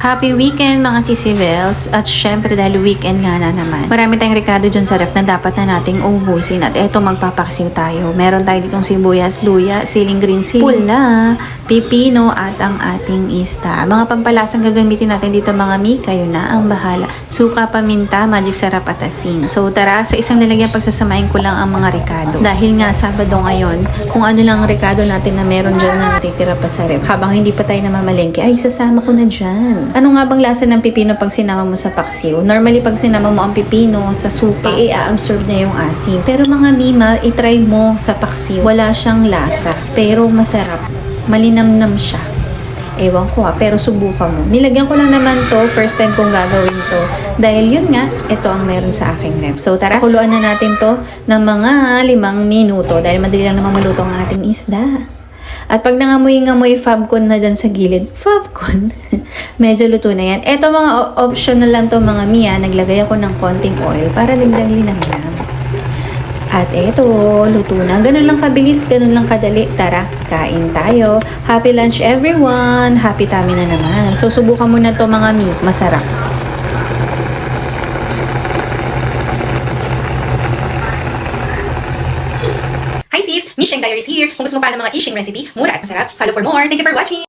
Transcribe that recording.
Happy weekend mga sisibels. At syempre dahil weekend nga na naman, marami tayong rekado dyan sa ref na dapat na nating ubusin. At eto, magpapaksiw tayo. Meron tayo ditong sibuyas, luya, siling green, siling pula, pipino at ang ating ista. Mga pampalasang gagamitin natin dito mga mi, kayo na ang bahala. Suka, paminta, magic sarap at asin. So tara, sa isang lalagyan pagsasamahin ko lang ang mga rekado. Dahil nga Sabado ngayon, kung ano lang ang rekado natin na meron dyan na natitira pa sa ref, habang hindi pa tayo namamalengke, ay sasama ko na dyan. Ano nga bang lasa ng pipino pag sinama mo sa paksiw? Normally, pag sinama mo ang pipino sa suka, i-absorb niya yung asin. Pero mga mima, itry mo sa paksiw. Wala siyang lasa, pero masarap. Malinamnam siya. Ewan ko pero subukan mo. Nilagyan ko lang naman to, first time kong gagawin to. Dahil yun nga, ito ang meron sa aking ref. So tara, kuluan na natin to ng mga 5 minuto. Dahil madali lang naman maluto ang ating isda. At pag nangamoy-ngamoy fabcon na dyan sa gilid, fabcon, medyo luto na yan. Eto mga optional lang to mga Mia, naglagay ako ng konting oil para dagdag linamnam. At eto, luto na. Ganun lang kabilis, ganun lang kadali. Tara, kain tayo. Happy lunch everyone! Happy tummy na naman. So subukan mo na to mga Mi, masarap. Hi sis! Misheng Diaries here! Kung gusto mo pa ng mga ishing recipe, mura at masarap, follow for more. Thank you for watching!